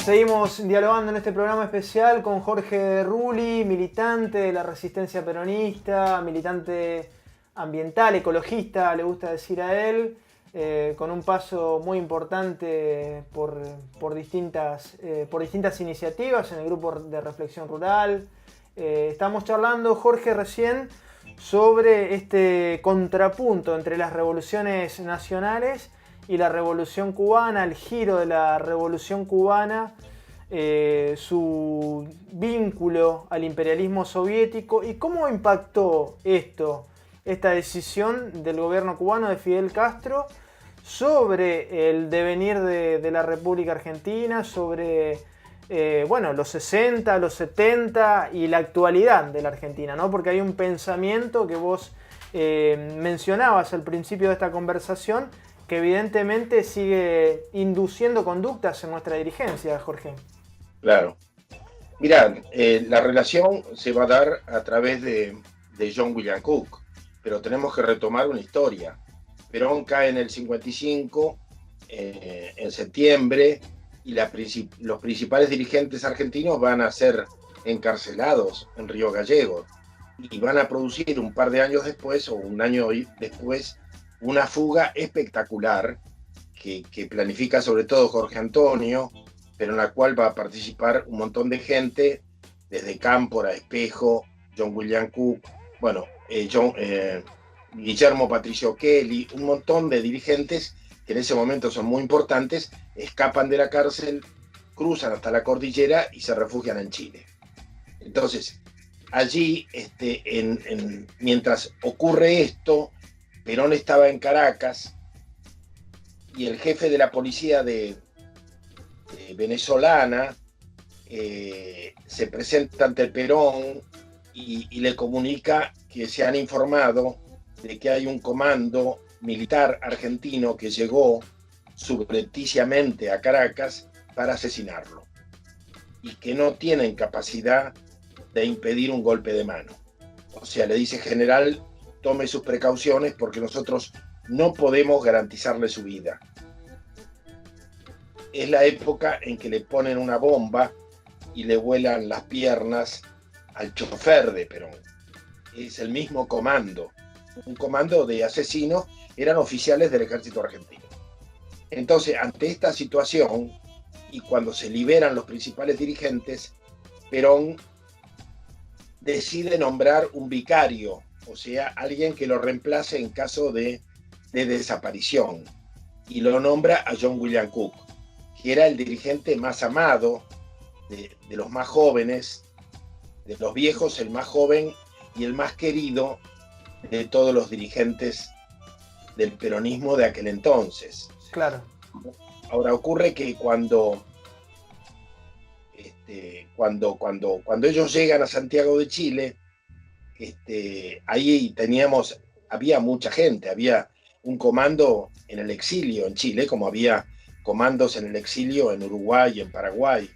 Seguimos dialogando en este programa especial con Jorge Rulli, militante de la resistencia peronista, militante ambiental, ecologista, le gusta decir a él, con un paso muy importante por distintas iniciativas en el grupo de reflexión rural. Estamos charlando, Jorge, recién sobre este contrapunto entre las revoluciones nacionales y la Revolución Cubana, el giro de la Revolución Cubana, su vínculo al imperialismo soviético y cómo impactó esta decisión del gobierno cubano de Fidel Castro sobre el devenir de la República Argentina, sobre los 60, los 70 y la actualidad de la Argentina, ¿no? Porque hay un pensamiento que vos mencionabas al principio de esta conversación que evidentemente sigue induciendo conductas en nuestra dirigencia, Jorge. Claro. Mirá, la relación se va a dar a través de John William Cook, pero tenemos que retomar una historia. Perón cae en el 55, en septiembre, y los principales dirigentes argentinos van a ser encarcelados en Río Gallegos y van a producir un par de años después, o un año después, una fuga espectacular que planifica sobre todo Jorge Antonio, pero en la cual va a participar un montón de gente, desde Cámpora, Espejo, John William Cook, Guillermo Patricio Kelly, un montón de dirigentes que en ese momento son muy importantes, escapan de la cárcel, cruzan hasta la cordillera y se refugian en Chile. Entonces, allí, mientras ocurre esto, Perón estaba en Caracas y el jefe de la policía venezolana se presenta ante Perón y le comunica que se han informado de que hay un comando militar argentino que llegó subrepticiamente a Caracas para asesinarlo y que no tienen capacidad de impedir un golpe de mano. O sea, le dice: general, tome sus precauciones porque nosotros no podemos garantizarle su vida. Es la época en que le ponen una bomba y le vuelan las piernas al chofer de Perón. Es el mismo comando, un comando de asesinos, eran oficiales del ejército argentino. Entonces, ante esta situación, y cuando se liberan los principales dirigentes, Perón decide nombrar un vicario, o sea, alguien que lo reemplace en caso de desaparición, y lo nombra a John William Cook, que era el dirigente más amado de los más jóvenes, de los viejos, el más joven y el más querido de todos los dirigentes del peronismo de aquel entonces. Claro. Ahora ocurre que cuando ellos llegan a Santiago de Chile, ahí había mucha gente, había un comando en el exilio en Chile, como había comandos en el exilio en Uruguay y en Paraguay.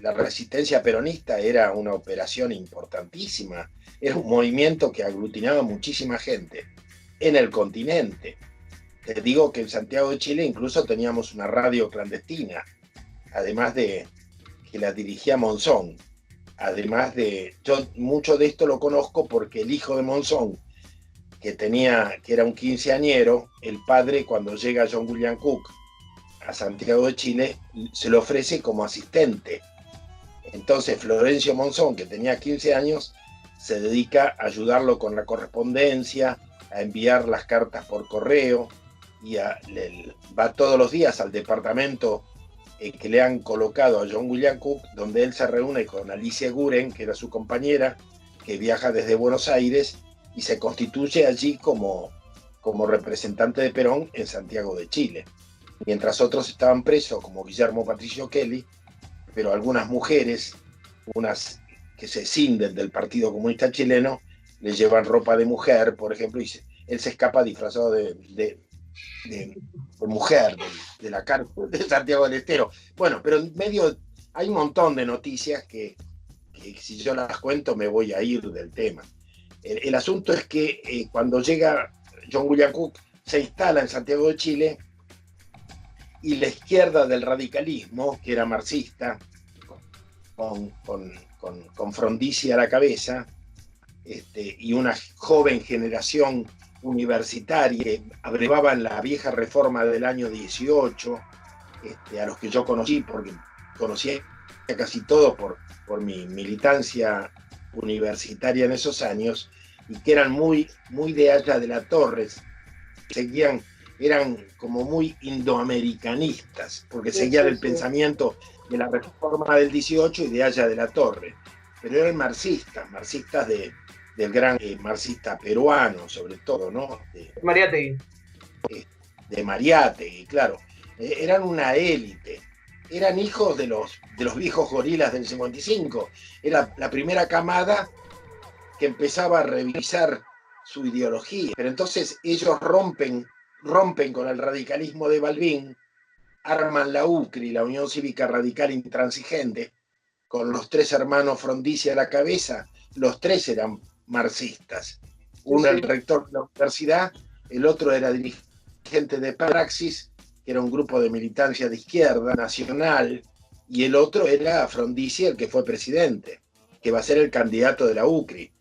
La resistencia peronista era una operación importantísima, era un movimiento que aglutinaba muchísima gente en el continente. Te digo que en Santiago de Chile incluso teníamos una radio clandestina, además de que la dirigía Monzón. Yo mucho de esto lo conozco porque el hijo de Monzón, que era un quinceañero, el padre, cuando llega John William Cook a Santiago de Chile, se lo ofrece como asistente. Entonces Florencio Monzón, que tenía 15 años, se dedica a ayudarlo con la correspondencia, a enviar las cartas por correo, y va todos los días al departamento que le han colocado a John William Cook, donde él se reúne con Alicia Guren, que era su compañera, que viaja desde Buenos Aires y se constituye allí como representante de Perón en Santiago de Chile. Mientras otros estaban presos, como Guillermo Patricio Kelly, pero algunas mujeres, unas que se escinden del Partido Comunista Chileno, le llevan ropa de mujer, por ejemplo, y él se escapa disfrazado de mujer, de la cárcel de Santiago del Estero. Bueno, pero en medio hay un montón de noticias que si yo las cuento me voy a ir del tema. El asunto es que cuando llega John William Cook, se instala en Santiago de Chile y la izquierda del radicalismo, que era marxista, con Frondizi a la cabeza, y una joven generación universitaria, abrevaban la vieja reforma del año 18, a los que yo conocí, porque conocí a casi todos por mi militancia universitaria en esos años, y que eran muy de allá de la Torre, eran como muy indoamericanistas, porque seguían el pensamiento de la reforma del 18 y de allá de la Torre, pero eran marxistas del gran marxista peruano, sobre todo, ¿no? Mariátegui. De Mariátegui, claro. Eran una élite. Eran hijos de los viejos gorilas del 55. Era la primera camada que empezaba a revisar su ideología. Pero entonces ellos rompen con el radicalismo de Balbín, arman la UCRI, la Unión Cívica Radical Intransigente, con los 3 hermanos Frondizi a la cabeza. Los 3 eran marxistas. Uno era el rector de la universidad, el otro era dirigente de Praxis, que era un grupo de militancia de izquierda nacional, y el otro era Frondizi, el que fue presidente, que va a ser el candidato de la UCRI.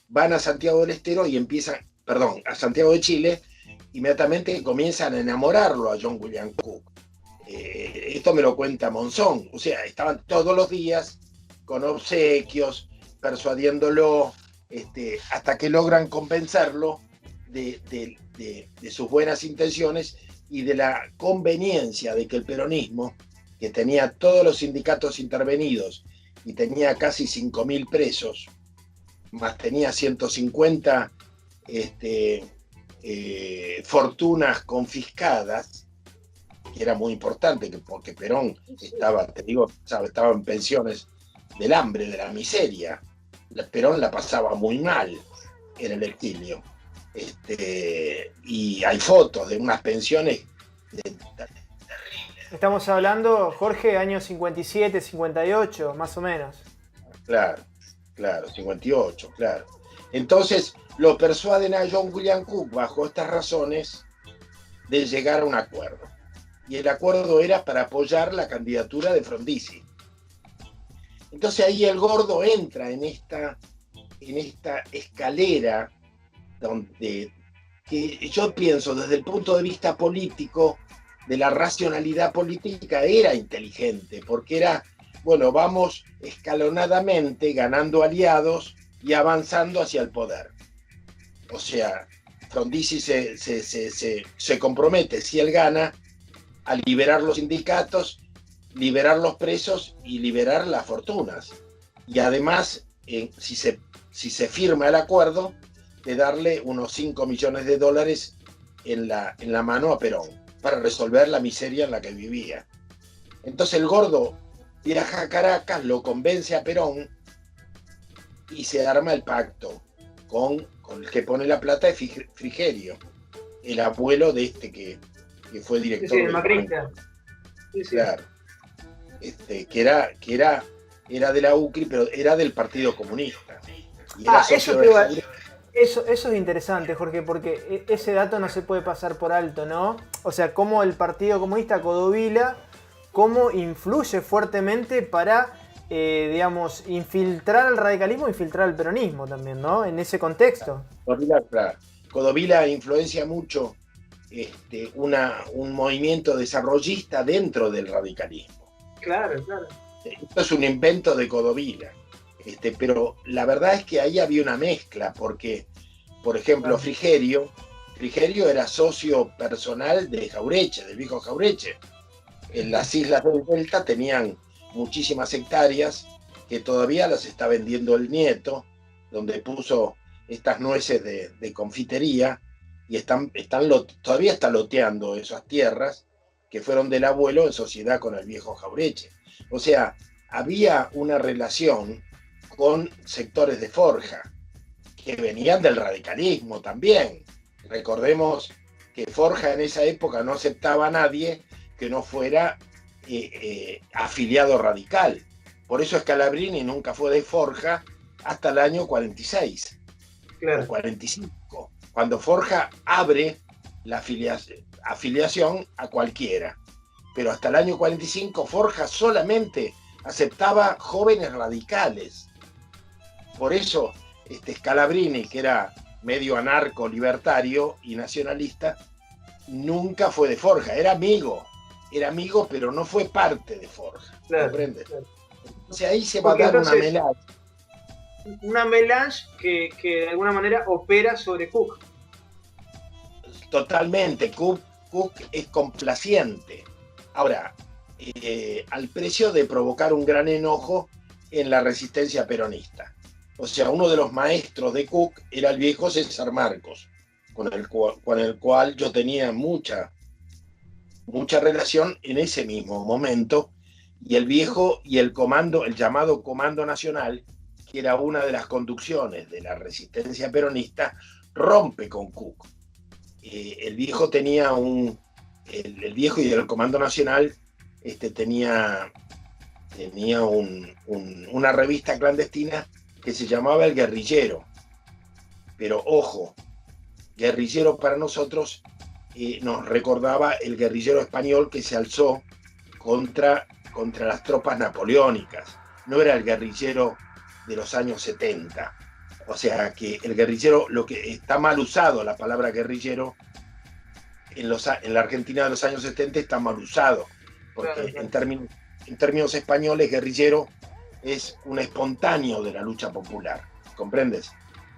Van a Santiago del Estero y a Santiago de Chile, inmediatamente comienzan a enamorarlo a John William Cook. Esto me lo cuenta Monzón, o sea, estaban todos los días con obsequios, persuadiéndolo, hasta que logran convencerlo de sus buenas intenciones y de la conveniencia de que el peronismo, que tenía todos los sindicatos intervenidos y tenía casi 5.000 presos, más tenía 150 fortunas confiscadas, que era muy importante, porque Perón estaba en pensiones del hambre, de la miseria. Perón la pasaba muy mal en el exilio. Y hay fotos de unas pensiones terribles. Estamos hablando, Jorge, años 57, 58, más o menos. Claro, 58, claro. Entonces lo persuaden a John William Cook, bajo estas razones, de llegar a un acuerdo. Y el acuerdo era para apoyar la candidatura de Frondizi. Entonces ahí el gordo entra en esta escalera donde, que yo pienso desde el punto de vista político, de la racionalidad política, era inteligente, porque era, bueno, vamos escalonadamente ganando aliados y avanzando hacia el poder. O sea, Frondizi se compromete, si él gana, a liberar los sindicatos, liberar los presos y liberar las fortunas. Y además, si se firma el acuerdo, de darle unos 5 millones de dólares en la mano a Perón, para resolver la miseria en la que vivía. Entonces el gordo viaja a Caracas, lo convence a Perón y se arma el pacto con el que pone la plata de Frigerio, el abuelo de que fue director. Sí, el macrista. Sí. Claro. Que era de la UCRI, pero era del Partido Comunista. Y era eso es interesante, Jorge, porque ese dato no se puede pasar por alto, ¿no? O sea, cómo el Partido Comunista Codovila, cómo influye fuertemente para, infiltrar al radicalismo, infiltrar al peronismo también, ¿no? En ese contexto. Codovila influencia mucho un movimiento desarrollista dentro del radicalismo. Claro. Esto es un invento de Codovila. Pero la verdad es que ahí había una mezcla, porque, por ejemplo, Frigerio era socio personal de Jaureche, del viejo Jaureche. En las islas del Delta tenían muchísimas hectáreas que todavía las está vendiendo el nieto, donde puso estas nueces de confitería, y todavía está loteando esas tierras que fueron del abuelo en sociedad con el viejo Jaureche. O sea, había una relación con sectores de Forja, que venían del radicalismo también. Recordemos que Forja en esa época no aceptaba a nadie que no fuera afiliado radical. Por eso Scalabrini nunca fue de Forja hasta el año 46, o 45, cuando Forja abre la afiliación a cualquiera. pero hasta el año 45 Forja solamente aceptaba jóvenes radicales. Por eso Scalabrini, que era medio anarco, libertario y nacionalista, nunca fue de Forja, era amigo, pero no fue parte de Forja. Claro, ¿Comprendes? claro. Entonces ahí se va a dar una melange. Una melange que de alguna manera opera sobre Cook. Totalmente, Cook es complaciente. Ahora, al precio de provocar un gran enojo en la resistencia peronista. O sea, uno de los maestros de Cook era el viejo César Marcos, con el cual yo tenía mucha relación en ese mismo momento, y el viejo y el llamado Comando Nacional, que era una de las conducciones de la resistencia peronista, rompe con Cook. El viejo tenía el viejo y el Comando Nacional tenía una revista clandestina que se llamaba El Guerrillero. Pero ojo, guerrillero para nosotros nos recordaba el guerrillero español que se alzó contra las tropas napoleónicas. No era el guerrillero de los años 70. O sea que el guerrillero, lo que está mal usado, la palabra guerrillero, en la Argentina de los años 70 está mal usado, porque claro. En términos españoles, guerrillero es un espontáneo de la lucha popular, ¿comprendes?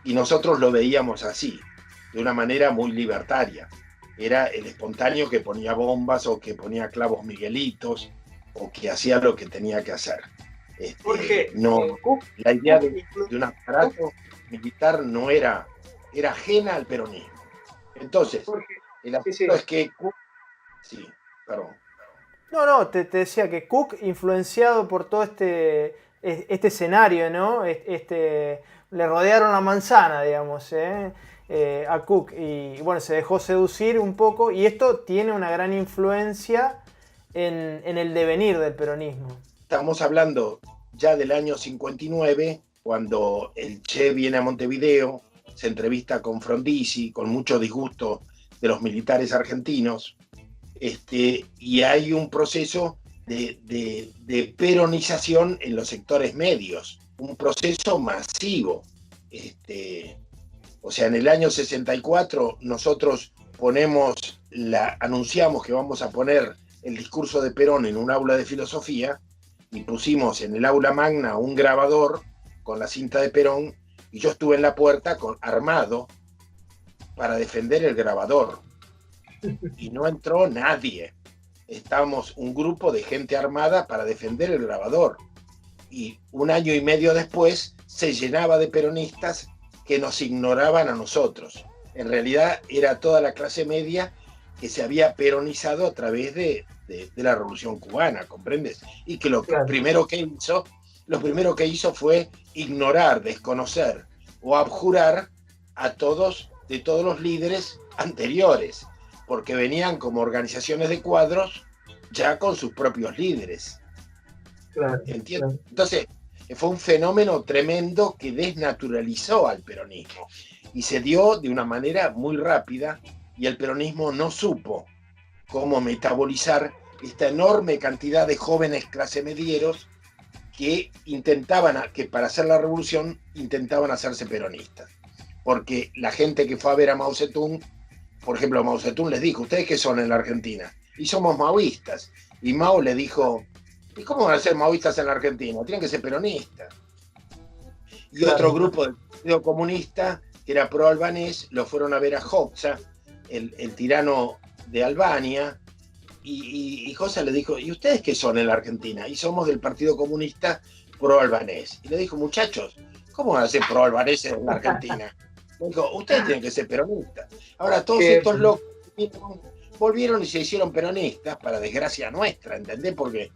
Y nosotros lo veíamos así, de una manera muy libertaria. Era el espontáneo que ponía bombas o que ponía clavos miguelitos o que hacía lo que tenía que hacer. La idea de un aparato militar no era ajena al peronismo. Entonces, el asunto es que Cook... Sí, perdón. No, te decía que Cook, influenciado por todo este escenario, ¿no? Le rodearon la manzana, digamos, a Cook. Y bueno, se dejó seducir un poco. Y esto tiene una gran influencia en el devenir del peronismo. Estamos hablando ya del año 59, cuando el Che viene a Montevideo, se entrevista con Frondizi, con mucho disgusto de los militares argentinos, y hay un proceso de peronización en los sectores medios, un proceso masivo. O sea, en el año 64 nosotros anunciamos que vamos a poner el discurso de Perón en un aula de filosofía, y pusimos en el aula magna un grabador con la cinta de Perón, y yo estuve en la puerta armado para defender el grabador. Y no entró nadie. Estábamos un grupo de gente armada para defender el grabador. Y un año y medio después se llenaba de peronistas que nos ignoraban a nosotros. En realidad era toda la clase media que se había peronizado a través de la Revolución Cubana, ¿comprendes? Y que lo primero que hizo fue ignorar, desconocer o abjurar a todos los líderes anteriores, porque venían como organizaciones de cuadros ya con sus propios líderes. ¿Entiendes? Entonces, fue un fenómeno tremendo que desnaturalizó al peronismo y se dio de una manera muy rápida, y el peronismo no supo cómo metabolizar esta enorme cantidad de jóvenes clase medieros que para hacer la revolución intentaban hacerse peronistas. Porque la gente que fue a ver a Mao Zedong, por ejemplo, Mao Zedong les dijo: ¿ustedes qué son en la Argentina? Y somos maoístas. Y Mao le dijo: ¿y cómo van a ser maoístas en la Argentina? Tienen que ser peronistas. Y otro grupo del Partido Comunista, que era pro-albanés, lo fueron a ver a Hoxha, el tirano de Albania, y Hoxha le dijo: ¿y ustedes qué son en la Argentina? Y somos del Partido Comunista pro-albanés. Y le dijo: muchachos, ¿cómo van a ser pro-albaneses en la Argentina? Le dijo: ustedes tienen que ser peronistas. Ahora todos estos locos volvieron y se hicieron peronistas, para desgracia nuestra, ¿entendés? Porque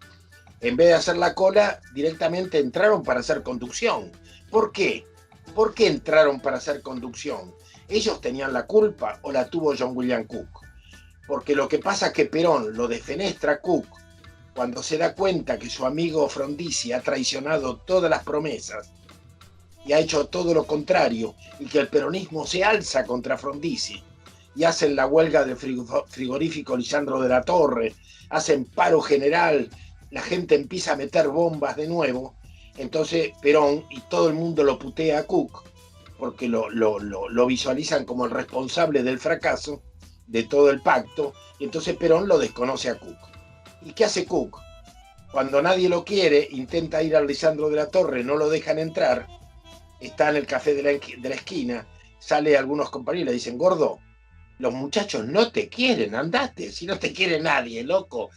en vez de hacer la cola, directamente entraron para hacer conducción. ¿Por qué? ¿Por qué entraron para hacer conducción? ¿Ellos tenían la culpa o la tuvo John William Cook? Porque lo que pasa es que Perón lo defenestra a Cook cuando se da cuenta que su amigo Frondizi ha traicionado todas las promesas y ha hecho todo lo contrario, y que el peronismo se alza contra Frondizi. y hacen la huelga del frigorífico Lisandro de la Torre, hacen paro general, la gente empieza a meter bombas de nuevo, entonces Perón y todo el mundo lo putea a Cook, porque lo visualizan como el responsable del fracaso de todo el pacto, y entonces Perón lo desconoce a Cook. ¿Y qué hace Cook? Cuando nadie lo quiere, intenta ir al Lisandro de la Torre, no lo dejan entrar, está en el café de la esquina, sale algunos compañeros y le dicen, gordo, los muchachos no te quieren, andate, si no te quiere nadie, loco.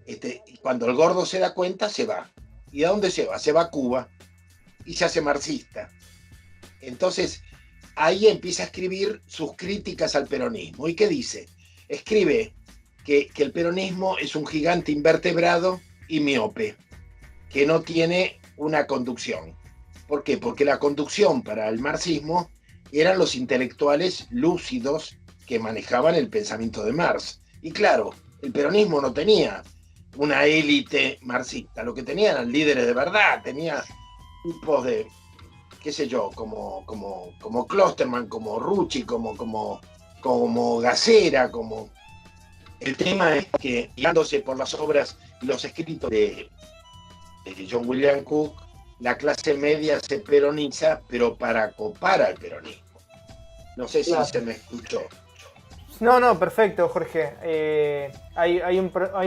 Y cuando el gordo se da cuenta, se va. ¿Y a dónde se va? Se va a Cuba y se hace marxista. Entonces, ahí empieza a escribir sus críticas al peronismo. ¿Y qué dice? Escribe que el peronismo es un gigante invertebrado y miope, que no tiene una conducción. ¿Por qué? Porque la conducción para el marxismo eran los intelectuales lúcidos que manejaban el pensamiento de Marx. Y claro, el peronismo no tenía una élite marxista, lo que tenía eran líderes de verdad, tenía tipos de, qué sé yo, como Klosterman, como Rucci, como Gacera, como... El tema es que, guiándose por las obras y los escritos de John William Cook, la clase media se peroniza, pero para copar al peronismo. No sé si se me escuchó. No, perfecto, Jorge. Hay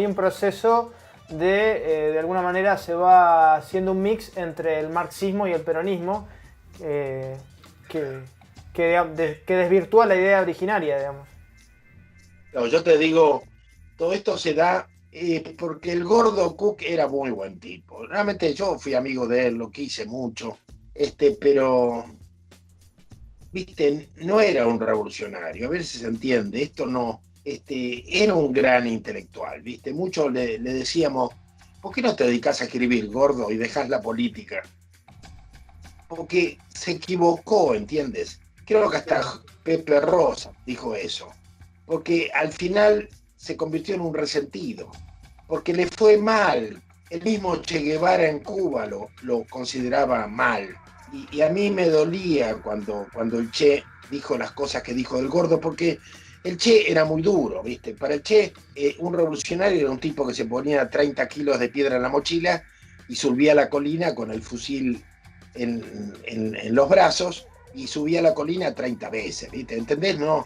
un proceso de alguna manera se va haciendo un mix entre el marxismo y el peronismo que desvirtúa la idea originaria, digamos. No, yo te digo, todo esto se da porque el gordo Cook era muy buen tipo. Realmente yo fui amigo de él, lo quise mucho, pero... Viste, no era un revolucionario, a ver si se entiende, esto no, era un gran intelectual, viste, muchos le decíamos, ¿por qué no te dedicas a escribir, gordo, y dejas la política? Porque se equivocó, ¿entiendes? Creo que hasta Pepe Rosa dijo eso, porque al final se convirtió en un resentido, porque le fue mal, el mismo Che Guevara en Cuba lo consideraba mal. Y a mí me dolía cuando el Che dijo las cosas que dijo del gordo, porque el Che era muy duro, ¿viste? Para el Che, un revolucionario era un tipo que se ponía 30 kilos de piedra en la mochila y subía a la colina con el fusil en los brazos y subía a la colina 30 veces, ¿viste? ¿Entendés? No,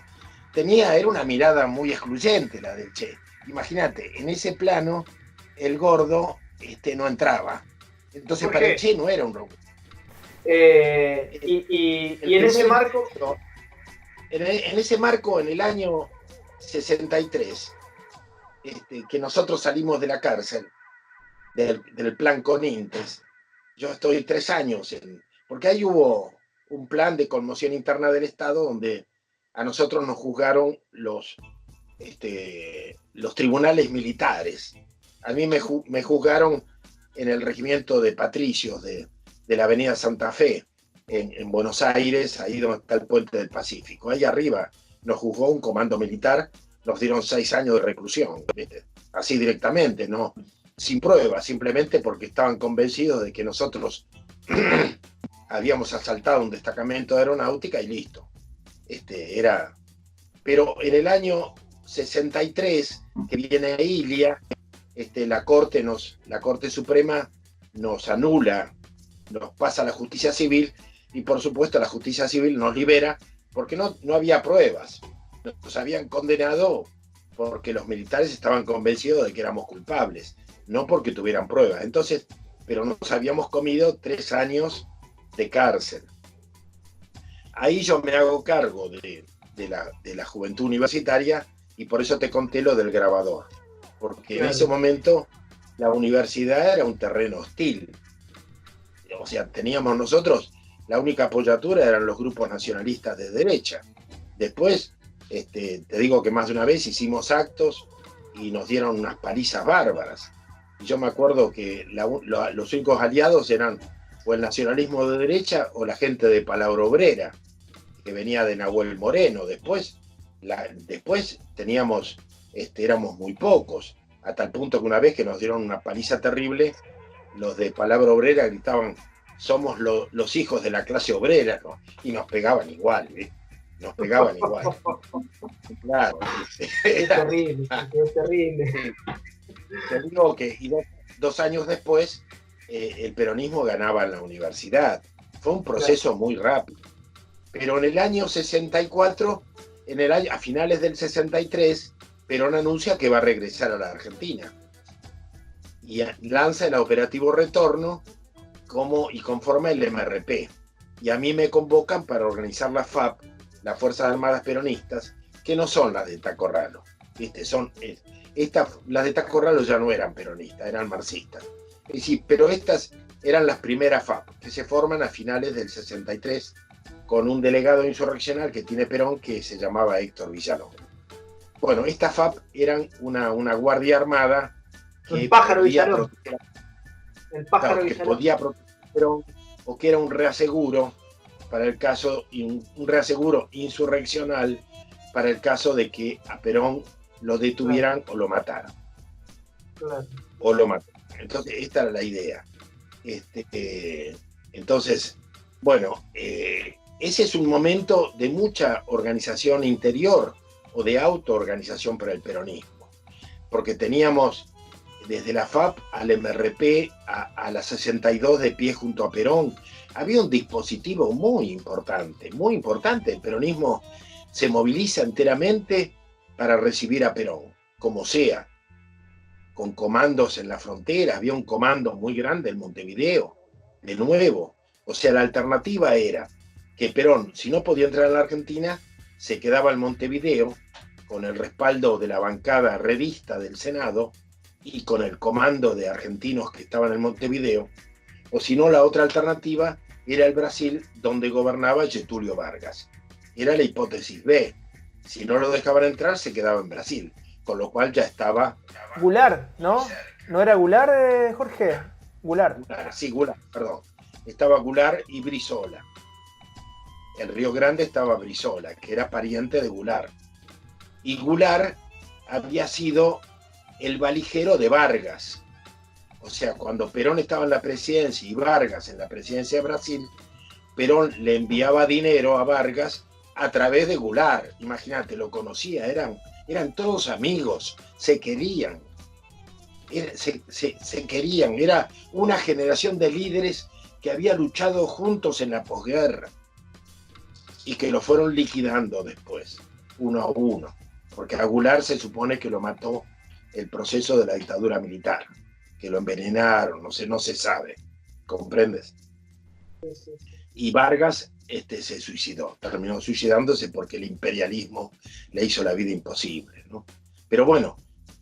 era una mirada muy excluyente la del Che. Imagínate, en ese plano, el gordo no entraba. Entonces, para el Che no era un revolucionario. Y en ese marco... En ese marco, en el año 63, que nosotros salimos de la cárcel, del plan Conintes, yo estoy 3 años, porque ahí hubo un plan de conmoción interna del Estado donde a nosotros nos juzgaron los tribunales militares. A mí me juzgaron en el regimiento de patricios de la avenida Santa Fe, en Buenos Aires, ahí donde está el puente del Pacífico. Ahí arriba nos juzgó un comando militar, nos dieron 6 años de reclusión, ¿viste? Así directamente, ¿no? Sin pruebas, simplemente porque estaban convencidos de que nosotros habíamos asaltado un destacamento de aeronáutica y listo. Pero en el año 63, que viene Ilia, la Corte Suprema nos anula, nos pasa a la justicia civil y por supuesto la justicia civil nos libera porque no había pruebas. Nos habían condenado porque los militares estaban convencidos de que éramos culpables, no porque tuvieran pruebas. Entonces, pero nos habíamos comido 3 años de cárcel. Ahí yo me hago cargo de la juventud universitaria y por eso te conté lo del grabador. Porque claro, en ese momento la universidad era un terreno hostil. O sea, teníamos nosotros, la única apoyatura eran los grupos nacionalistas de derecha. Después, te digo que más de una vez hicimos actos y nos dieron unas palizas bárbaras. Y yo me acuerdo que los únicos aliados eran o el nacionalismo de derecha o la gente de Palabra Obrera, que venía de Nahuel Moreno. Después teníamos, éramos muy pocos, a tal punto que una vez que nos dieron una paliza terrible, los de Palabra Obrera gritaban, somos los hijos de la clase obrera, ¿no? Y nos pegaban igual, ¿eh? nos pegaban igual. Claro. Es terrible, es terrible. Te digo que dos años después el peronismo ganaba en la universidad. Fue un proceso muy rápido. Pero en el año 64, a finales del 63, Perón anuncia que va a regresar a la Argentina. Y lanza el operativo Retorno y conforma el MRP. Y a mí me convocan para organizar la FAP, las Fuerzas Armadas Peronistas, que no son las de Tacorralo. ¿Viste? Las de Tacorralo ya no eran peronistas, eran marxistas. Es decir, pero estas eran las primeras FAP, que se forman a finales del 63, con un delegado insurreccional que tiene Perón, que se llamaba Héctor Villalón. Bueno, estas FAP eran una guardia armada que el pájaro Villalón. El pájaro claro, que podía proteger a Perón, o que era un reaseguro para el caso, un reaseguro insurreccional para el caso de que a Perón lo detuvieran o lo mataran. Claro. O lo mataran. Entonces, esta era la idea. Entonces, bueno, ese es un momento de mucha organización interior o de autoorganización para el peronismo, porque teníamos desde la FAP al MRP a la 62 de pie junto a Perón. Había un dispositivo muy importante. El peronismo se moviliza enteramente para recibir a Perón, como sea, con comandos en la frontera. Había un comando muy grande en Montevideo, de nuevo. O sea, la alternativa era que Perón, si no podía entrar a la Argentina, se quedaba en Montevideo con el respaldo de la bancada revista del Senado y con el comando de argentinos que estaban en Montevideo, o si no, la otra alternativa era el Brasil, donde gobernaba Getúlio Vargas. Era la hipótesis B. Si no lo dejaban entrar, se quedaba en Brasil, con lo cual ya estaba... Goulart, ¿no? ¿No era Goulart, Jorge? Goulart. Sí, Goulart, perdón. Estaba Goulart y Brizola. En Río Grande estaba Brizola, que era pariente de Goulart. Y Goulart había sido el valijero de Vargas. O sea, cuando Perón estaba en la presidencia y Vargas en la presidencia de Brasil, Perón le enviaba dinero a Vargas a través de Goulart. Imagínate, lo conocía, eran todos amigos, se querían. Se querían, era una generación de líderes que había luchado juntos en la posguerra y que lo fueron liquidando después, uno a uno, porque a Goulart se supone que lo mató el proceso de la dictadura militar, que lo envenenaron, no se sabe, ¿comprendes? Y Vargas se suicidó, terminó suicidándose porque el imperialismo le hizo la vida imposible, ¿no? Pero bueno,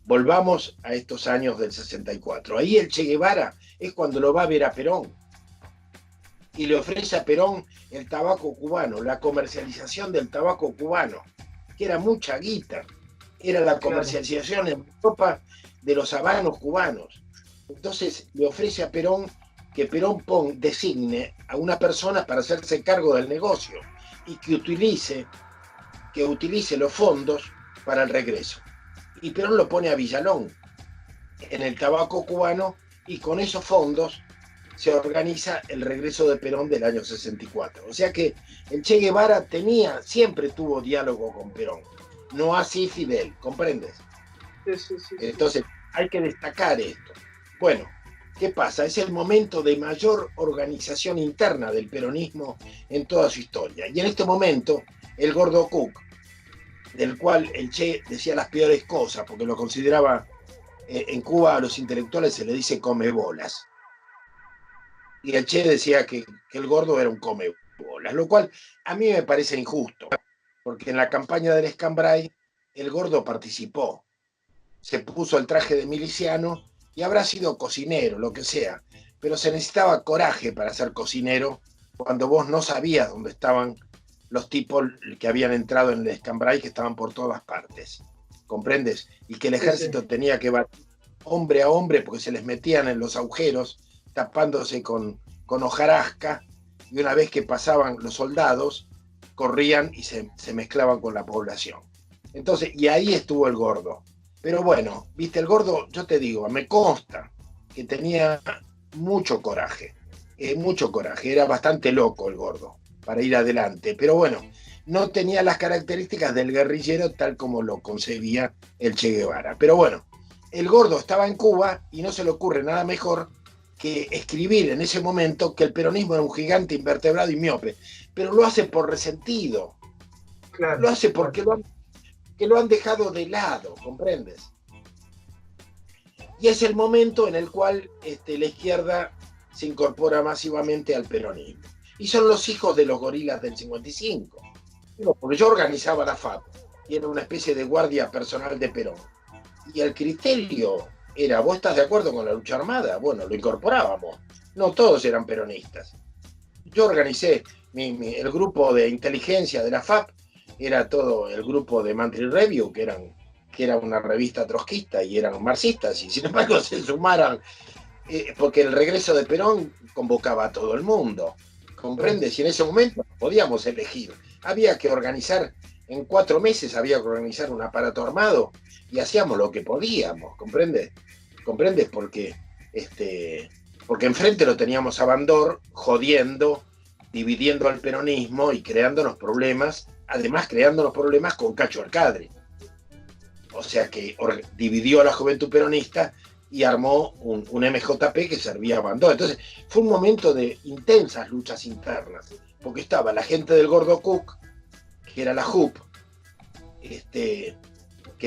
volvamos a estos años del 64. Ahí el Che Guevara es cuando lo va a ver a Perón y le ofrece a Perón el tabaco cubano, la comercialización del tabaco cubano, que era mucha guita. Era la comercialización en Europa de los habanos cubanos. Entonces le ofrece a Perón que Perón designe a una persona para hacerse cargo del negocio y que utilice los fondos para el regreso. Y Perón lo pone a Villalón en el tabaco cubano y con esos fondos se organiza el regreso de Perón del año 64. O sea que el Che Guevara siempre tuvo diálogo con Perón. No así Fidel, ¿comprendes? Sí. Entonces, hay que destacar esto. Bueno, ¿qué pasa? Es el momento de mayor organización interna del peronismo en toda su historia. Y en este momento, el Gordo Cook, del cual el Che decía las peores cosas, porque lo consideraba, en Cuba a los intelectuales se le dice come bolas. Y el Che decía que el Gordo era un come bolas, lo cual a mí me parece injusto. Porque en la campaña del Escambray el Gordo participó, se puso el traje de miliciano y habrá sido cocinero, lo que sea, pero se necesitaba coraje para ser cocinero cuando vos no sabías dónde estaban los tipos que habían entrado en el Escambray, que estaban por todas partes, ¿comprendes? Y que el ejército tenía que batir hombre a hombre porque se les metían en los agujeros tapándose con hojarasca, y una vez que pasaban los soldados corrían y se mezclaban con la población. Entonces, y ahí estuvo el Gordo. Pero bueno, viste, el Gordo, yo te digo, me consta que tenía mucho coraje, era bastante loco el Gordo para ir adelante, pero bueno, no tenía las características del guerrillero tal como lo concebía el Che Guevara. Pero bueno, el gordo estaba en Cuba y no se le ocurre nada mejor que escribir en ese momento que el peronismo era un gigante invertebrado y miope, pero lo hace por resentido, claro, lo hace porque lo han dejado de lado, ¿comprendes? Y es el momento en el cual la izquierda se incorpora masivamente al peronismo. Y son los hijos de los gorilas del 55. Porque yo organizaba la FAP y era una especie de guardia personal de Perón. Y el criterio era, ¿vos estás de acuerdo con la lucha armada? Bueno, lo incorporábamos. No todos eran peronistas. Yo organicé el grupo de inteligencia de la FAP, era todo el grupo de Monthly Review, que era una revista trotskista y eran marxistas, y sin embargo se sumaron, porque el regreso de Perón convocaba a todo el mundo, ¿comprendes? Y en ese momento podíamos elegir, había que organizar, en 4 meses había que organizar un aparato armado, y hacíamos lo que podíamos, ¿comprendes? Porque enfrente lo teníamos a Bandor, jodiendo, dividiendo al peronismo y creándonos problemas, además creándonos problemas con Cacho Arcadri. O sea que dividió a la juventud peronista y armó un MJP que servía a Bandor. Entonces fue un momento de intensas luchas internas, porque estaba la gente del Gordo Cook, que era la JUP, que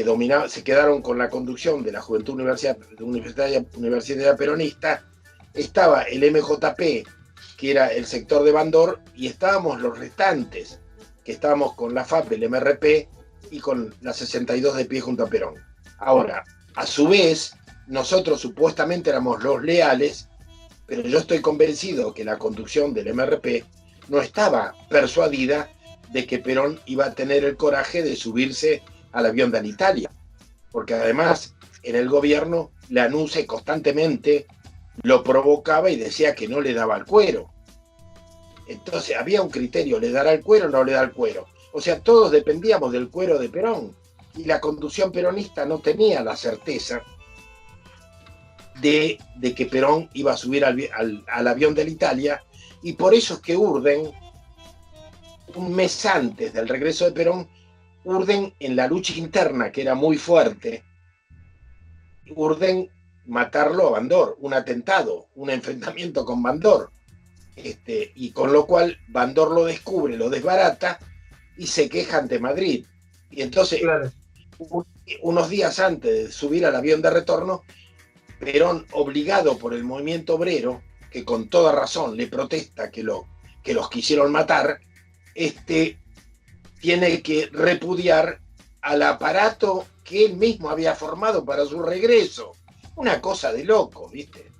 dominaba, se quedaron con la conducción de la juventud universitaria peronista, estaba el MJP, que era el sector de Bandor, y estábamos los restantes, que estábamos con la FAP, el MRP, y con la 62 de pie junto a Perón. Ahora, a su vez, nosotros supuestamente éramos los leales, pero yo estoy convencido que la conducción del MRP no estaba persuadida de que Perón iba a tener el coraje de subirse al avión de Alitalia, porque además en el gobierno Lanuse constantemente lo provocaba y decía que no le daba el cuero. Entonces había un criterio, ¿le dará el cuero o no le da el cuero? O sea, todos dependíamos del cuero de Perón, y la conducción peronista no tenía la certeza de que Perón iba a subir al avión de Italia, y por eso es que Urden, un mes antes del regreso de Perón, Urden, en la lucha interna, que era muy fuerte, Urden matarlo a Bandor, un atentado, un enfrentamiento con Bandor, y con lo cual Bandor lo descubre, lo desbarata y se queja ante Madrid. Y entonces, claro, unos días antes de subir al avión de retorno, Perón, obligado por el movimiento obrero, que con toda razón le protesta que los quisieron matar, tiene que repudiar al aparato que él mismo había formado para su regreso. Una cosa de loco, ¿viste?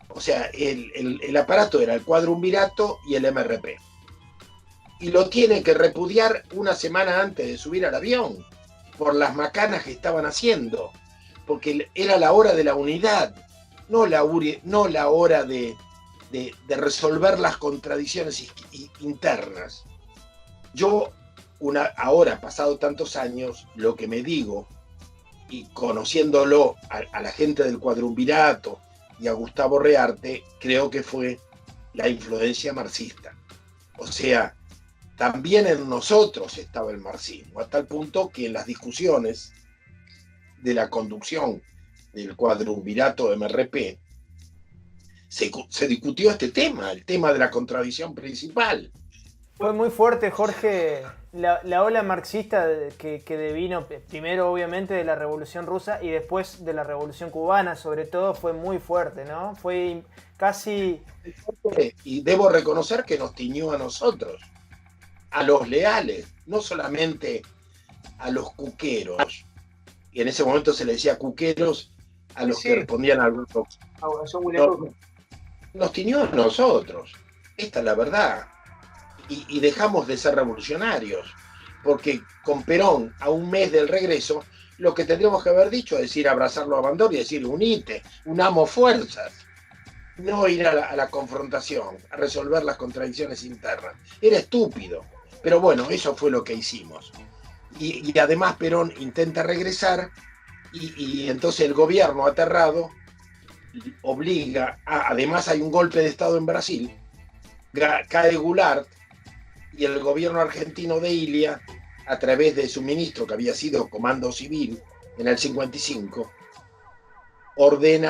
O sea, el aparato era el Cuadrumvirato y el MRP. Y lo tiene que repudiar una semana antes de subir al avión, por las macanas que estaban haciendo, porque era la hora de la unidad, no la hora de resolver las contradicciones internas. Yo, ahora, pasado tantos años, lo que me digo, y conociéndolo a la gente del Cuadrumvirato y a Gustavo Rearte, creo que fue la influencia marxista. O sea, también en nosotros estaba el marxismo, a tal punto que en las discusiones de la conducción del Cuadrumvirato MRP se discutió este tema, el tema de la contradicción principal. Fue muy fuerte, Jorge, la ola marxista que devino primero obviamente de la Revolución Rusa y después de la Revolución Cubana, sobre todo, fue muy fuerte, ¿no? Fue casi... Y debo reconocer que nos tiñó a nosotros, a los leales, no solamente a los cuqueros. Y en ese momento se le decía cuqueros a los que respondían al grupo. Nos tiñó a nosotros. Esta es la verdad. Y dejamos de ser revolucionarios. Porque con Perón, a un mes del regreso, lo que tendríamos que haber dicho es ir a abrazarlo a Bandor y decir, unite, unamos fuerzas. No ir a la confrontación, a resolver las contradicciones internas. Era estúpido. Pero bueno, eso fue lo que hicimos. Y además Perón intenta regresar y entonces el gobierno aterrado obliga, además hay un golpe de Estado en Brasil, cae Goulart y el gobierno argentino de Ilia, a través de su ministro, que había sido comando civil en el 55,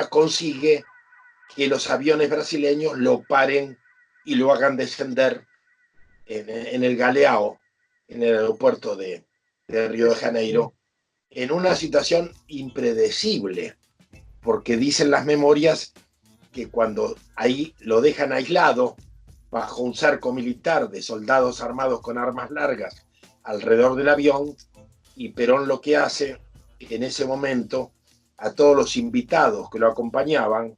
consigue que los aviones brasileños lo paren y lo hagan descender en el Galeão, en el aeropuerto de Río de Janeiro, en una situación impredecible, porque dicen las memorias que cuando ahí lo dejan aislado, bajo un cerco militar de soldados armados con armas largas alrededor del avión, y Perón lo que hace en ese momento, a todos los invitados que lo acompañaban,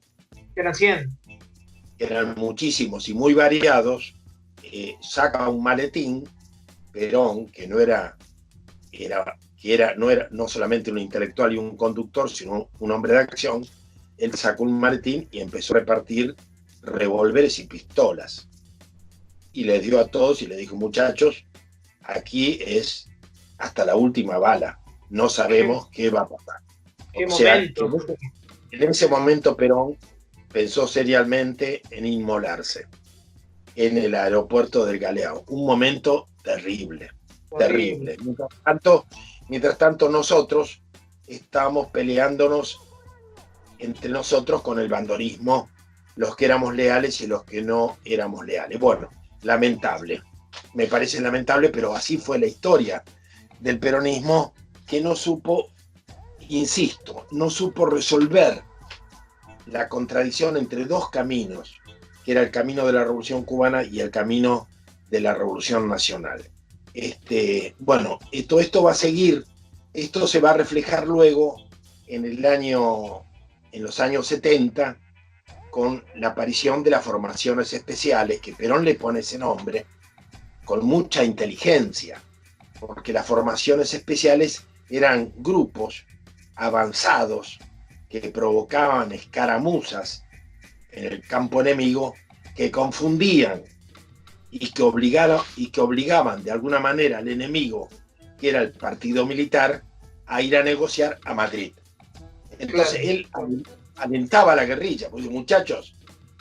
que eran 100, que eran muchísimos y muy variados, saca un maletín, Perón, que no era no solamente un intelectual y un conductor, sino un hombre de acción. Él sacó un maletín y empezó a repartir revólveres y pistolas. Y les dio a todos y les dijo, muchachos, aquí es hasta la última bala. No sabemos qué va a pasar. ¿Qué momento? En ese momento Perón pensó seriamente en inmolarse en el aeropuerto del Galeão. Un momento terrible, terrible. Mientras tanto nosotros estábamos peleándonos entre nosotros con el bandorismo, los que éramos leales y los que no éramos leales. Bueno, lamentable, me parece lamentable, pero así fue la historia del peronismo, que no supo, insisto, no supo resolver la contradicción entre dos caminos, que era el camino de la Revolución Cubana y el camino de la Revolución Nacional. Bueno, todo esto va a seguir, esto se va a reflejar luego en los años 70, con la aparición de las formaciones especiales, que Perón le pone ese nombre, con mucha inteligencia, porque las formaciones especiales eran grupos avanzados que provocaban escaramuzas en el campo enemigo, que confundían y que obligaban de alguna manera al enemigo, que era el partido militar, a ir a negociar a Madrid. Entonces él alentaba la guerrilla, porque muchachos,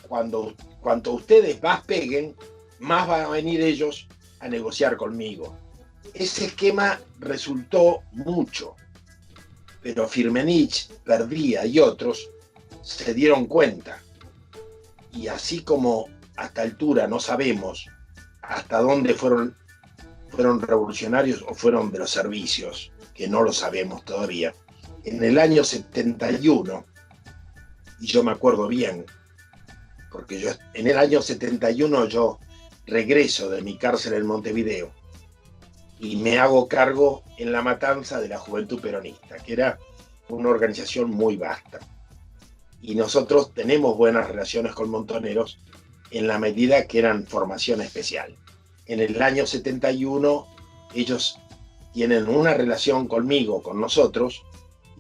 cuanto ustedes más peguen, más van a venir ellos a negociar conmigo. Ese esquema resultó mucho, pero Firmenich, Perdía y otros se dieron cuenta, y así como hasta altura no sabemos hasta dónde fueron revolucionarios o fueron de los servicios, que no lo sabemos todavía. En el año 71, y yo me acuerdo bien, porque en el año 71 yo regreso de mi cárcel en Montevideo y me hago cargo en la matanza de la Juventud Peronista, que era una organización muy vasta. Y nosotros tenemos buenas relaciones con Montoneros en la medida que eran formación especial. En el año 71 ellos tienen una relación conmigo, con nosotros,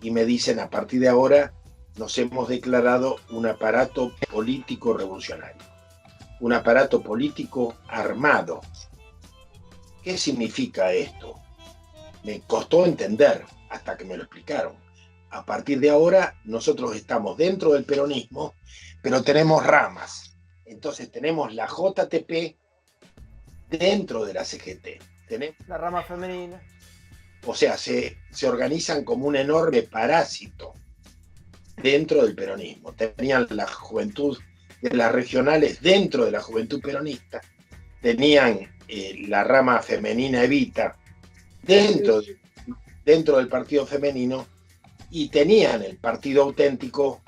y me dicen, a partir de ahora nos hemos declarado un aparato político revolucionario, un aparato político armado. ¿Qué significa esto? Me costó entender hasta que me lo explicaron. A partir de ahora nosotros estamos dentro del peronismo, pero tenemos ramas. Entonces tenemos la JTP dentro de la CGT. Tenemos la rama femenina. O sea, se organizan como un enorme parásito dentro del peronismo. Tenían la juventud de las regionales dentro de la juventud peronista, tenían la rama femenina Evita dentro del partido femenino, y tenían el partido auténtico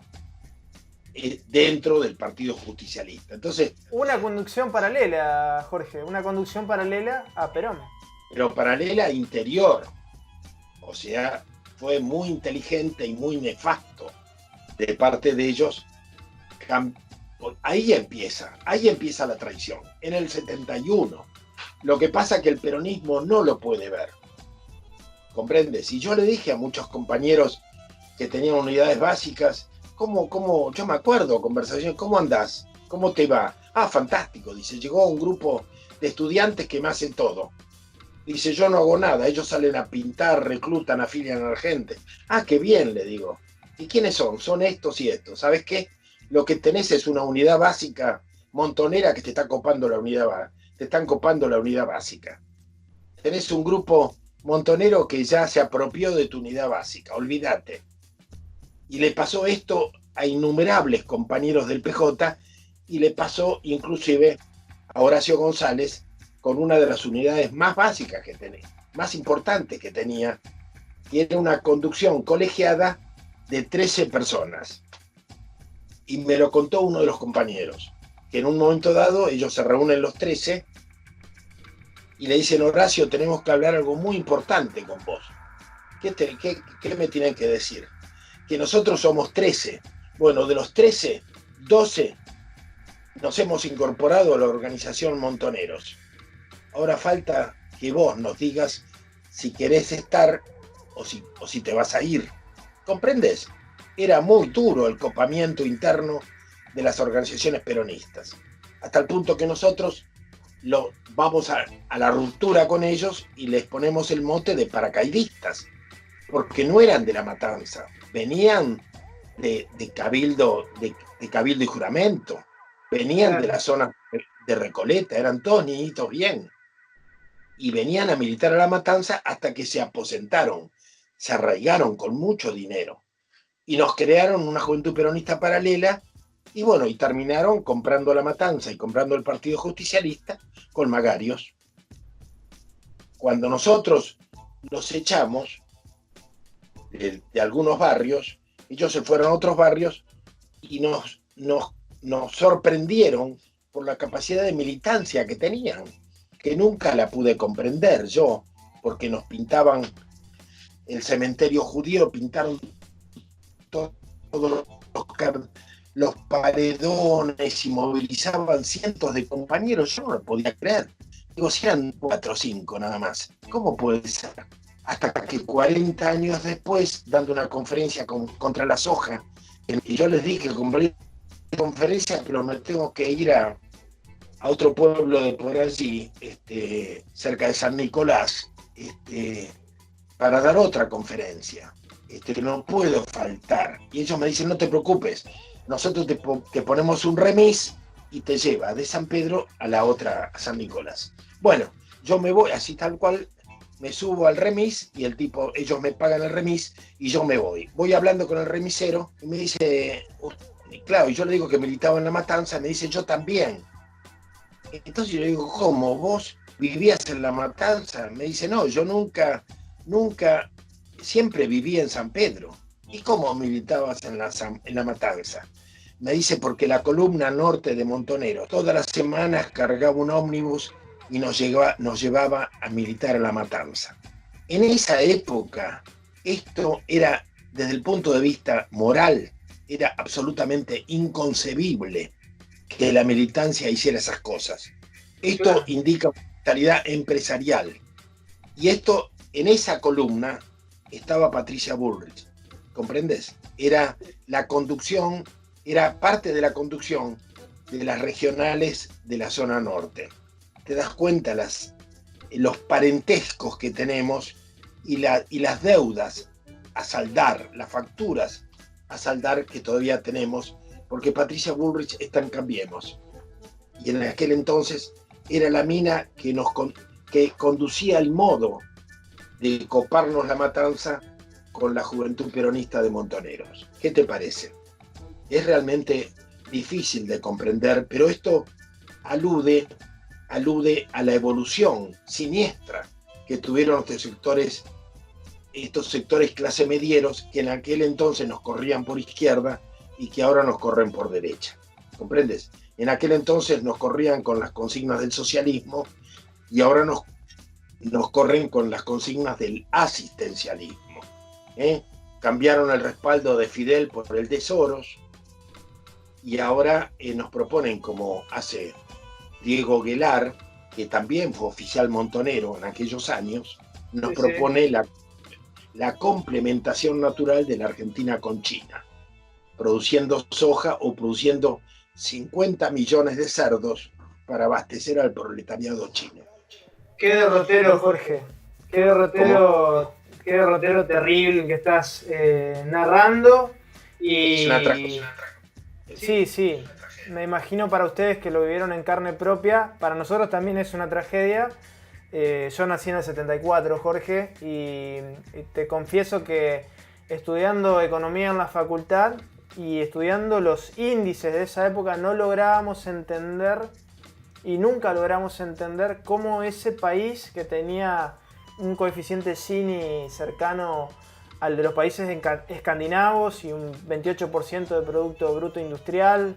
dentro del partido justicialista. Entonces, una conducción paralela, Jorge, una conducción paralela a Perón. Pero paralela interior. O sea, fue muy inteligente y muy nefasto de parte de ellos. Ahí empieza la traición, en el 71. Lo que pasa es que el peronismo no lo puede ver. ¿Comprendes? Y yo le dije a muchos compañeros que tenían unidades básicas, yo me acuerdo, conversación, ¿cómo andás? ¿Cómo te va? Ah, fantástico, dice, llegó un grupo de estudiantes que me hacen todo. Dice, yo no hago nada, ellos salen a pintar, reclutan, afilian a la gente. Ah, qué bien, le digo. ¿Y quiénes son? Son estos y estos. ¿Sabes qué? Lo que tenés es una unidad básica montonera que te está copando la unidad te están copando la unidad básica. Tenés un grupo montonero que ya se apropió de tu unidad básica, olvídate. Y le pasó esto a innumerables compañeros del PJ y le pasó inclusive a Horacio González con una de las unidades más básicas que tenía, más importantes que tenía, y era una conducción colegiada de 13 personas. Y me lo contó uno de los compañeros, que en un momento dado ellos se reúnen los 13 y le dicen: Horacio, tenemos que hablar algo muy importante con vos. ¿Qué me tienen que decir? Que nosotros somos 13. Bueno, de los 13, 12 nos hemos incorporado a la organización Montoneros. Ahora falta que vos nos digas si querés estar o si te vas a ir. ¿Comprendes? Era muy duro el copamiento interno de las organizaciones peronistas, hasta el punto que nosotros vamos a la ruptura con ellos y les ponemos el mote de paracaidistas, porque no eran de La Matanza, venían de Cabildo, de Cabildo y Juramento, venían de la zona de Recoleta, eran todos niñitos bien, y venían a militar a La Matanza hasta que se aposentaron, se arraigaron con mucho dinero, y nos crearon una juventud peronista paralela, y bueno, y terminaron comprando La Matanza y comprando el Partido Justicialista con Magarios. Cuando nosotros los echamos de algunos barrios, ellos se fueron a otros barrios y nos sorprendieron por la capacidad de militancia que tenían, que nunca la pude comprender yo, porque nos pintaban el cementerio judío, pintaron todos los paredones y movilizaban cientos de compañeros. Yo no lo podía creer. Digo, si eran 4 o 5 nada más, ¿cómo puede ser? Hasta que 40 años después, dando una conferencia contra la soja, y yo les dije que conferencia, pero me tengo que ir a otro pueblo de por allí, cerca de San Nicolás, para dar otra conferencia. No puedo faltar. Y ellos me dicen: no te preocupes, nosotros te ponemos un remis y te lleva de San Pedro a la otra, a San Nicolás. Bueno, yo me voy así tal cual, me subo al remis y ellos me pagan el remis y yo me voy. Voy hablando con el remisero y me dice, claro, y yo le digo que militaba en La Matanza, me dice: yo también. Entonces yo le digo: ¿cómo? ¿Vos vivías en La Matanza? Me dice: no, yo nunca, siempre viví en San Pedro. ¿Y cómo militabas en La Matanza? Me dice: porque la columna norte de Montoneros todas las semanas cargaba un ómnibus y nos llevaba a militar en La Matanza. En esa época, esto era, desde el punto de vista moral, era absolutamente inconcebible que la militancia hiciera esas cosas. Esto indica una mentalidad empresarial. Y esto, en esa columna, estaba Patricia Bullrich. ¿Comprendes? Era la conducción, era parte de la conducción de las regionales de la zona norte. Te das cuenta los parentescos que tenemos y las deudas a saldar, las facturas a saldar que todavía tenemos, porque Patricia Bullrich está en Cambiemos. Y en aquel entonces era la mina que conducía el modo de coparnos La Matanza con la juventud peronista de Montoneros. ¿Qué te parece? Es realmente difícil de comprender, pero esto alude a la evolución siniestra que tuvieron estos sectores clase medieros que en aquel entonces nos corrían por izquierda y que ahora nos corren por derecha. ¿Comprendes? En aquel entonces nos corrían con las consignas del socialismo y ahora nos corren con las consignas del asistencialismo. Cambiaron el respaldo de Fidel por el de Soros y ahora nos proponen, como hace Diego Guelar, que también fue oficial montonero en aquellos años, nos propone la complementación natural de la Argentina con China, produciendo soja o produciendo 50 millones de cerdos para abastecer al proletariado chino. Qué derrotero, Jorge. Qué derrotero terrible que estás narrando. Y es una tragedia. sí. me imagino para ustedes que lo vivieron en carne propia, para nosotros también es una tragedia. Yo nací en el 74, Jorge, y te confieso que estudiando economía en la facultad y estudiando los índices de esa época no lográbamos entender y nunca logramos entender cómo ese país que tenía un coeficiente Gini cercano al de los países escandinavos y un 28% de Producto Bruto Industrial,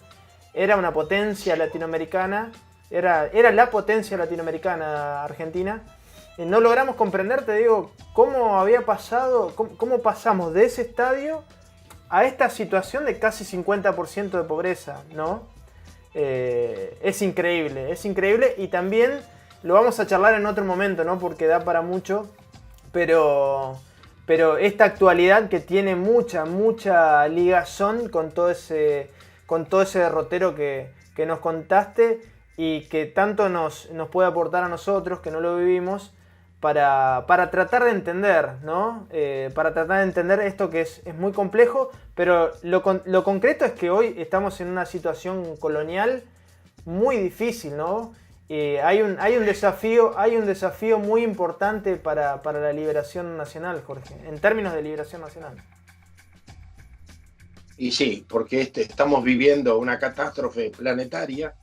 era una potencia latinoamericana, era la potencia latinoamericana Argentina. No logramos comprender, te digo, cómo había pasado, cómo pasamos de ese estadio a esta situación de casi 50% de pobreza, ¿no? Es increíble y también lo vamos a charlar en otro momento, ¿no? Porque da para mucho, pero esta actualidad que tiene mucha ligazón con todo ese derrotero que nos contaste y que tanto nos puede aportar a nosotros, que no lo vivimos, para tratar de entender, ¿no? Para tratar de entender esto que es muy complejo, pero lo concreto es que hoy estamos en una situación colonial muy difícil, ¿no? Hay un desafío muy importante para la liberación nacional, Jorge, en términos de liberación nacional. Y sí, porque estamos viviendo una catástrofe planetaria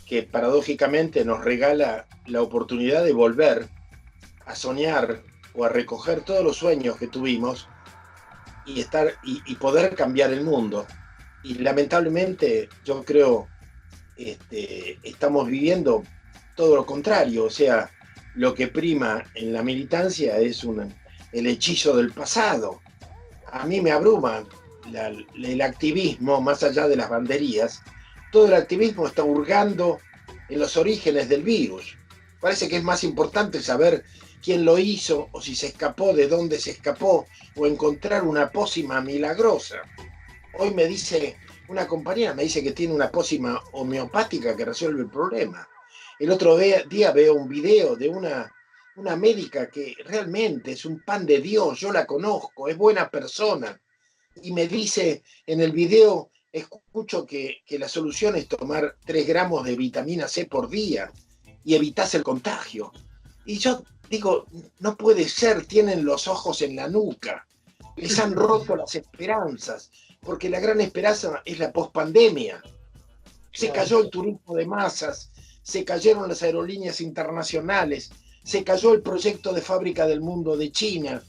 que paradójicamente nos regala la oportunidad de volver a soñar o a recoger todos los sueños que tuvimos y poder cambiar el mundo. Y lamentablemente yo creo estamos viviendo todo lo contrario, o sea, lo que prima en la militancia es el hechizo del pasado. A mí me abruma el activismo, más allá de las banderías. Todo el activismo está hurgando en los orígenes del virus. Parece que es más importante saber quién lo hizo, o si se escapó, de dónde se escapó, o encontrar una pócima milagrosa. Hoy me dice una compañera, me dice que tiene una pócima homeopática que resuelve el problema. El otro día veo un video de una médica que realmente es un pan de Dios, yo la conozco, es buena persona, y me dice en el video, escucho que la solución es tomar 3 gramos de vitamina C por día y evitas el contagio. Y yo digo, no puede ser, tienen los ojos en la nuca, les han roto las esperanzas, porque la gran esperanza es la pospandemia. Se cayó el turismo de masas, se cayeron las aerolíneas internacionales, se cayó el proyecto de fábrica del mundo de China,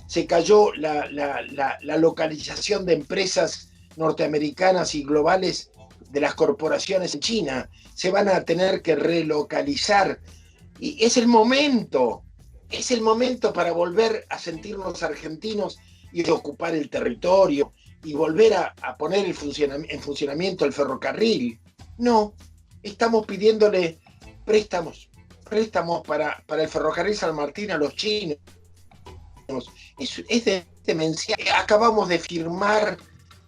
se cayó la localización de empresas norteamericanas y globales de las corporaciones en China, se van a tener que relocalizar. Y es el momento para volver a sentirnos argentinos y ocupar el territorio y volver a poner en funcionamiento el ferrocarril. No, estamos pidiéndole préstamos para el ferrocarril San Martín a los chinos. Es demencial. Acabamos de firmar,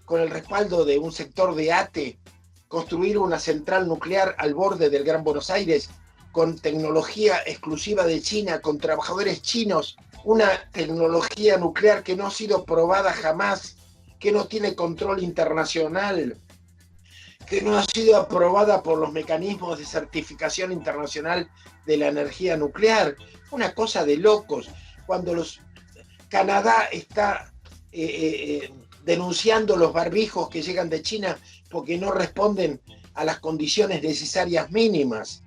con el respaldo de un sector de ATE, construir una central nuclear al borde del Gran Buenos Aires con tecnología exclusiva de China, con trabajadores chinos, una tecnología nuclear que no ha sido probada jamás, que no tiene control internacional, que no ha sido aprobada por los mecanismos de certificación internacional de la energía nuclear. Una cosa de locos. Cuando Canadá está denunciando los barbijos que llegan de China porque no responden a las condiciones necesarias mínimas.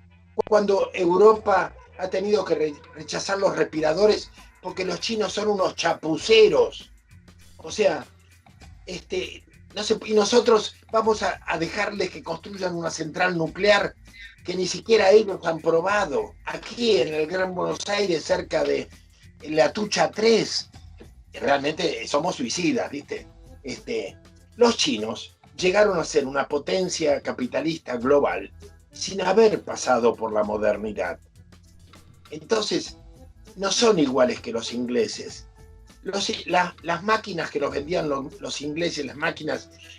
Cuando Europa ha tenido que rechazar los respiradores porque los chinos son unos chapuceros. O sea, no sé, y nosotros vamos a dejarles que construyan una central nuclear que ni siquiera ellos han probado. Aquí en el Gran Buenos Aires, cerca de la Tucha 3, realmente somos suicidas, ¿viste? Los chinos llegaron a ser una potencia capitalista global sin haber pasado por la modernidad. Entonces, no son iguales que los ingleses. Las máquinas que nos vendían los ingleses,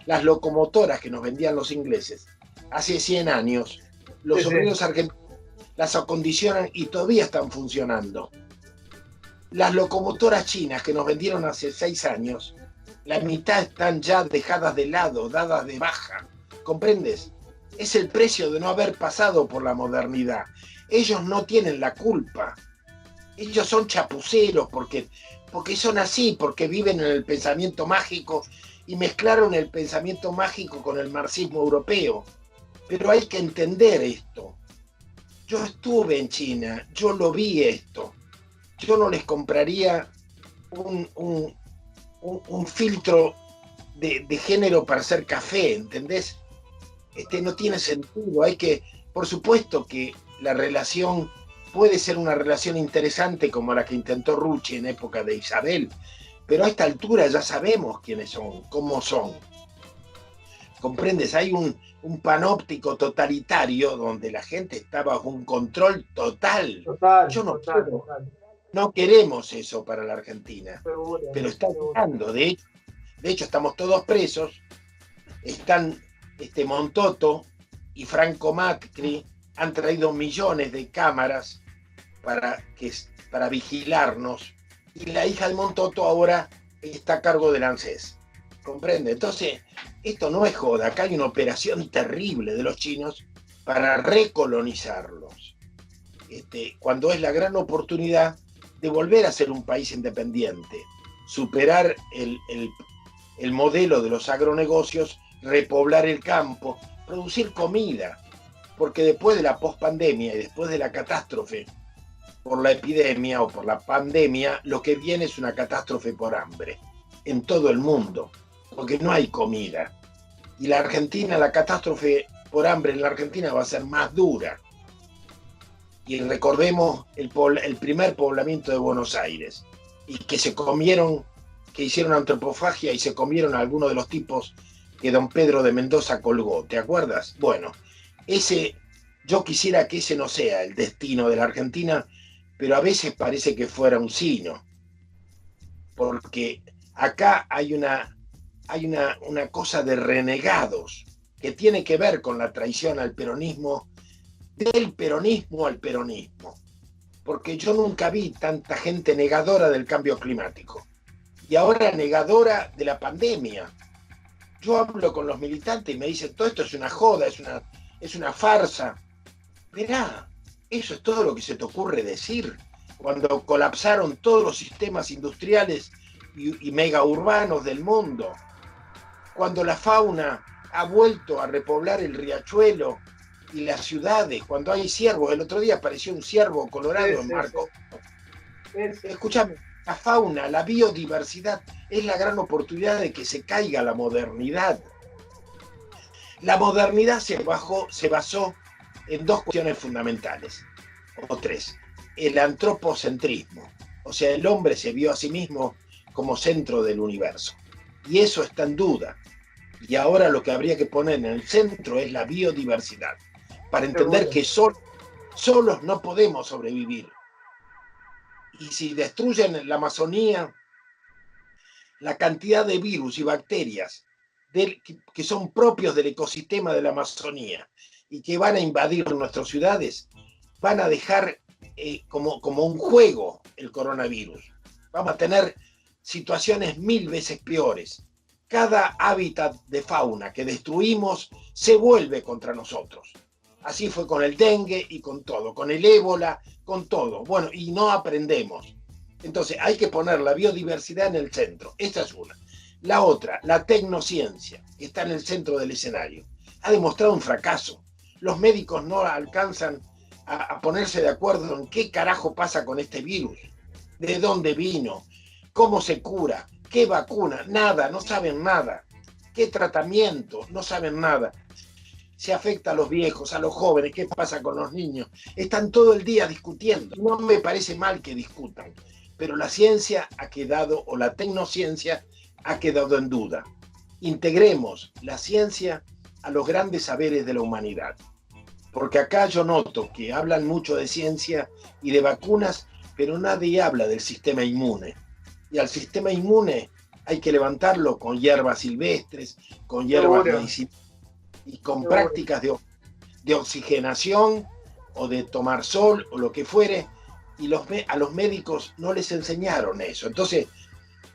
las locomotoras que nos vendían los ingleses, hace 100 años, los obreros argentinos las acondicionan y todavía están funcionando. Las locomotoras chinas que nos vendieron hace 6 años, la mitad están ya dejadas de lado, dadas de baja, ¿comprendes? Es el precio de no haber pasado por la modernidad. Ellos no tienen la culpa. Ellos son chapuceros porque son así, porque viven en el pensamiento mágico y mezclaron el pensamiento mágico con el marxismo europeo. Pero hay que entender esto. Yo estuve en China, yo lo vi esto. Yo no les compraría un filtro de género para hacer café, ¿entendés? No tiene sentido. Por supuesto que la relación puede ser una relación interesante como la que intentó Rucci en época de Isabel, pero a esta altura ya sabemos quiénes son, cómo son. ¿Comprendes? Hay un panóptico totalitario donde la gente está bajo un control total. No queremos eso para la Argentina, pero está llegando. De hecho, estamos todos presos. Están Montoto y Franco Macri han traído millones de cámaras para vigilarnos, y la hija de Montoto ahora está a cargo del ANSES. ¿Comprende? Entonces, esto no es joda. Acá hay una operación terrible de los chinos para recolonizarlos. Cuando es la gran oportunidad de volver a ser un país independiente, superar el modelo de los agronegocios, repoblar el campo, producir comida, porque después de la pospandemia y después de la catástrofe por la epidemia o por la pandemia, lo que viene es una catástrofe por hambre en todo el mundo, porque no hay comida. Y la catástrofe por hambre en la Argentina va a ser más dura. Y recordemos el primer poblamiento de Buenos Aires, y que hicieron antropofagia y se comieron a algunos de los tipos que don Pedro de Mendoza colgó. ¿Te acuerdas? Bueno, yo quisiera que ese no sea el destino de la Argentina, pero a veces parece que fuera un sino. Porque acá hay una cosa de renegados que tiene que ver con la traición al peronismo, del peronismo al peronismo. Porque yo nunca vi tanta gente negadora del cambio climático y ahora negadora de la pandemia. Yo hablo con los militantes y me dicen, todo esto es una joda, es una farsa. Mirá, eso es todo lo que se te ocurre decir cuando colapsaron todos los sistemas industriales y mega urbanos del mundo, cuando la fauna ha vuelto a repoblar el riachuelo y las ciudades, cuando hay ciervos. El otro día apareció un ciervo colorado en Marco. Escúchame, la fauna, la biodiversidad es la gran oportunidad de que se caiga la modernidad. La modernidad se basó en dos cuestiones fundamentales, o tres. El antropocentrismo, o sea, el hombre se vio a sí mismo como centro del universo. Y eso está en duda. Y ahora lo que habría que poner en el centro es la biodiversidad, para entender que solos no podemos sobrevivir. Y si destruyen la Amazonía, la cantidad de virus y bacterias que son propios del ecosistema de la Amazonía y que van a invadir nuestras ciudades, van a dejar como un juego el coronavirus. Vamos a tener situaciones 1000 veces peores. Cada hábitat de fauna que destruimos se vuelve contra nosotros. Así fue con el dengue y con todo, con el ébola, con todo. Bueno, y no aprendemos. Entonces hay que poner la biodiversidad en el centro. Esta es una. La otra, la tecnociencia, que está en el centro del escenario, ha demostrado un fracaso. Los médicos no alcanzan a ponerse de acuerdo en qué carajo pasa con este virus, de dónde vino, cómo se cura, qué vacuna, nada, no saben nada. ¿Qué tratamiento? No saben nada. Se afecta a los viejos, a los jóvenes, qué pasa con los niños. Están todo el día discutiendo. No me parece mal que discutan, pero la ciencia ha quedado, o la tecnociencia ha quedado en duda. Integremos la ciencia a los grandes saberes de la humanidad. Porque acá yo noto que hablan mucho de ciencia y de vacunas, pero nadie habla del sistema inmune. Y al sistema inmune hay que levantarlo con hierbas silvestres, con hierbas medicinales y con prácticas de oxigenación o de tomar sol o lo que fuere. Y a los médicos no les enseñaron eso. Entonces,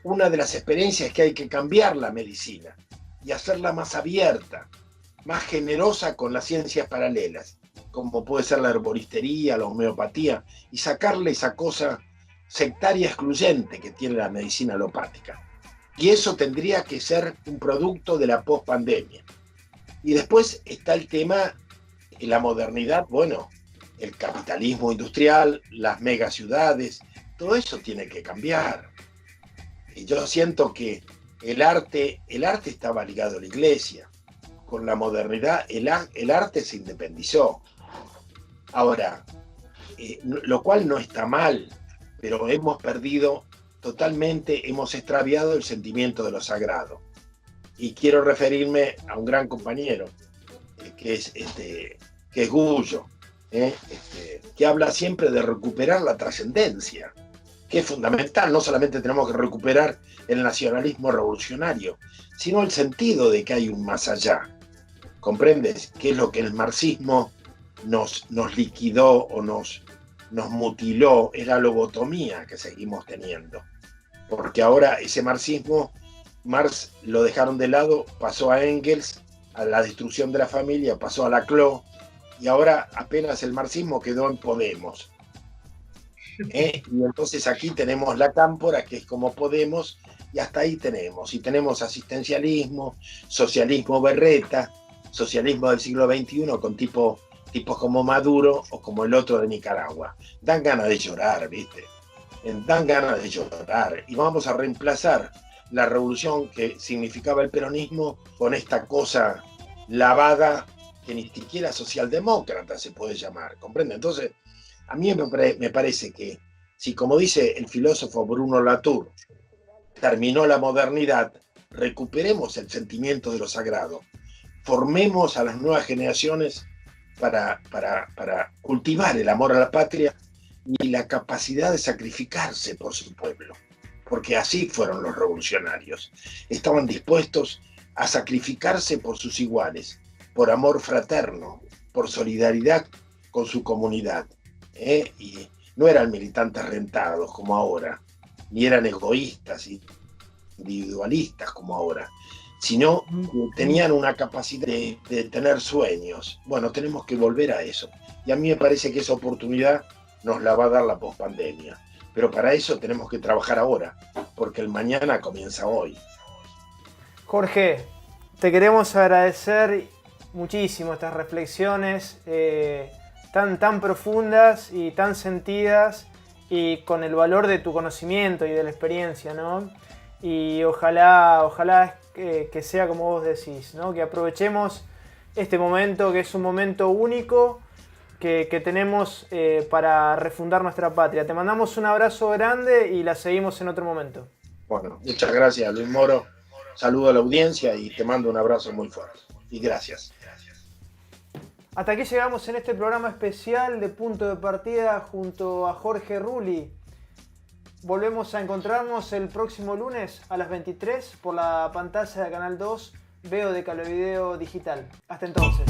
una de las experiencias es que hay que cambiar la medicina y hacerla más abierta, más generosa con las ciencias paralelas, como puede ser la herboristería, la homeopatía, y sacarle esa cosa sectaria excluyente que tiene la medicina alopática. Y eso tendría que ser un producto de la pospandemia. Y después está el tema de la modernidad, bueno, el capitalismo industrial, las megaciudades, todo eso tiene que cambiar. Y yo siento que el arte estaba ligado a la iglesia. Con la modernidad, el arte se independizó. Ahora, lo cual no está mal, pero hemos perdido totalmente, hemos extraviado el sentimiento de lo sagrado. Y quiero referirme a un gran compañero, que es Gullo, que habla siempre de recuperar la trascendencia, que es fundamental. No solamente tenemos que recuperar el nacionalismo revolucionario, sino el sentido de que hay un más allá. ¿Comprendes? Que es lo que el marxismo nos liquidó o nos mutiló, es la lobotomía que seguimos teniendo. Porque ahora ese marxismo, Marx lo dejaron de lado, pasó a Engels, a la destrucción de la familia, pasó a Laclau, y ahora apenas el marxismo quedó en Podemos. Y entonces aquí tenemos la cámpora, que es como Podemos, y hasta ahí tenemos. Y tenemos asistencialismo, socialismo berreta, socialismo del siglo XXI con tipos como Maduro o como el otro de Nicaragua. Dan ganas de llorar, ¿viste? Dan ganas de llorar. Y vamos a reemplazar la revolución que significaba el peronismo con esta cosa lavada que ni siquiera socialdemócrata se puede llamar, ¿comprende? Entonces, a mí me parece que si, como dice el filósofo Bruno Latour, terminó la modernidad, recuperemos el sentimiento de lo sagrado, formemos a las nuevas generaciones para cultivar el amor a la patria y la capacidad de sacrificarse por su pueblo, porque así fueron los revolucionarios. Estaban dispuestos a sacrificarse por sus iguales, por amor fraterno, por solidaridad con su comunidad. Y no eran militantes rentados como ahora, ni eran egoístas y individualistas como ahora, sino que tenían una capacidad de tener sueños. Bueno, tenemos que volver a eso. Y a mí me parece que esa oportunidad nos la va a dar la pospandemia. Pero para eso tenemos que trabajar ahora, porque el mañana comienza hoy. Jorge, te queremos agradecer muchísimo estas reflexiones tan profundas y tan sentidas, y con el valor de tu conocimiento y de la experiencia, ¿no? Y ojalá que sea como vos decís, ¿no? Que aprovechemos este momento, que es un momento único que tenemos para refundar nuestra patria. Te mandamos un abrazo grande y la seguimos en otro momento. Bueno, muchas gracias, Luis Moro. Saludo a la audiencia y te mando un abrazo muy fuerte. Y gracias. Hasta aquí llegamos en este programa especial de Punto de Partida junto a Jorge Rulli. Volvemos a encontrarnos el próximo lunes a las 23 por la pantalla de Canal 2 Veo de Calovideo Digital. Hasta entonces.